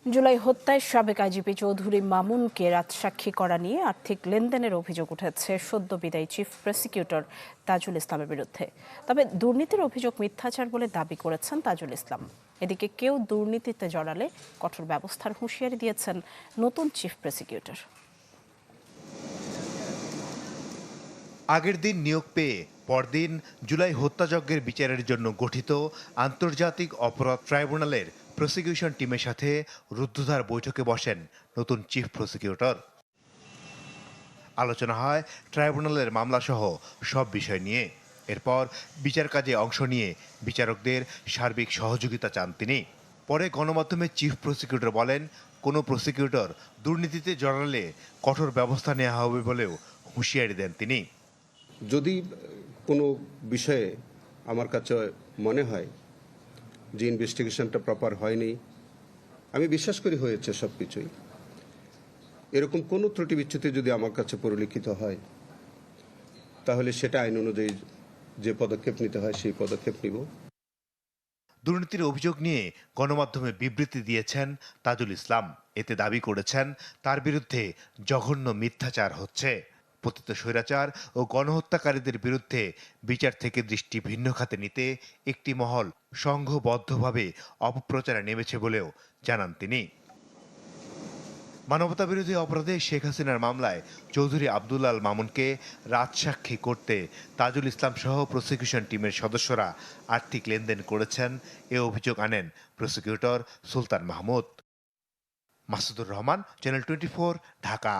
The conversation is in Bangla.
জুলাই হত্যায় সাবেক আইজিপি চৌধুরী মামুনকে রাজসাক্ষী করা নিয়ে আর্থিক লেনদেনের অভিযোগ উঠেছে সদ্য বিদায়ী চিফ প্রসিকিউটর তাজুল ইসলামের বিরুদ্ধে। তবে দুর্নীতির অভিযোগ মিথ্যাচার বলে দাবি করেছেন তাজুল ইসলাম। এদিকে কেউ দুর্নীতিতে জড়ালে কঠোর ব্যবস্থার হুঁশিয়ারি দিয়েছেন নতুন চিফ প্রসিকিউটর। আগের দিন নিয়োগ পেয়ে পরদিন জুলাই হত্যাযজ্ঞের বিচারের জন্য গঠিত আন্তর্জাতিক অপরাধ ট্রাইব্যুনালের প্রসিকিউশন টিমের সাথে রুদ্ধদ্বার বৈঠকে বসেন নতুন চিফ প্রসিকিউটর। আলোচনা হয় ট্রাইব্যুনালের মামলাসহ সব বিষয় নিয়ে। এরপর বিচার কাজে অংশ নিয়ে বিচারকদের সার্বিক সহযোগিতা চান তিনি। পরে গণমাধ্যমে চিফ প্রসিকিউটর বলেন, কোনো প্রসিকিউটর দুর্নীতিতে জড়ালে কঠোর ব্যবস্থা নেওয়া হবে বলেও হুঁশিয়ারি দেন তিনি। যদি কোনো বিষয়ে আমার কাছে মনে হয় যে ইনভেস্টিগেশনটা প্রপার হয়নি, আমি বিশ্বাস করি হয়েছে সব কিছুই, এরকম কোনো ত্রুটি বিচ্যুতি যদি আমার কাছে পরিলক্ষিত হয় তাহলে সেটা আইন অনুযায়ী যে পদক্ষেপ নিতে হয় সেই পদক্ষেপ নিব। দুর্নীতির অভিযোগ নিয়ে গণমাধ্যমে বিবৃতি দিয়েছেন তাজুল ইসলাম। এতে দাবি করেছেন তার বিরুদ্ধে জঘন্য মিথ্যাচার হচ্ছে। পতিত স্বৈরাচার ও গণহত্যাকারীদের বিরুদ্ধে বিচার থেকে দৃষ্টি ভিন্ন খাতে নিতে একটি মহল সংঘবদ্ধভাবে অপপ্রচারে নেমেছে বলেও জানান তিনি। মানবতাবিরোধী অপরাধে শেখ হাসিনার মামলায় চৌধুরী আব্দুল আল মামুনকে রাজসাক্ষী করতে তাজুল ইসলাম সহ প্রসিকিউশন টিমের সদস্যরা আর্থিক লেনদেন করেছেন, এ অভিযোগ আনেন প্রসিকিউটর সুলতান মাহমুদ। মাসুদুর রহমান, চ্যানেল 24, ঢাকা।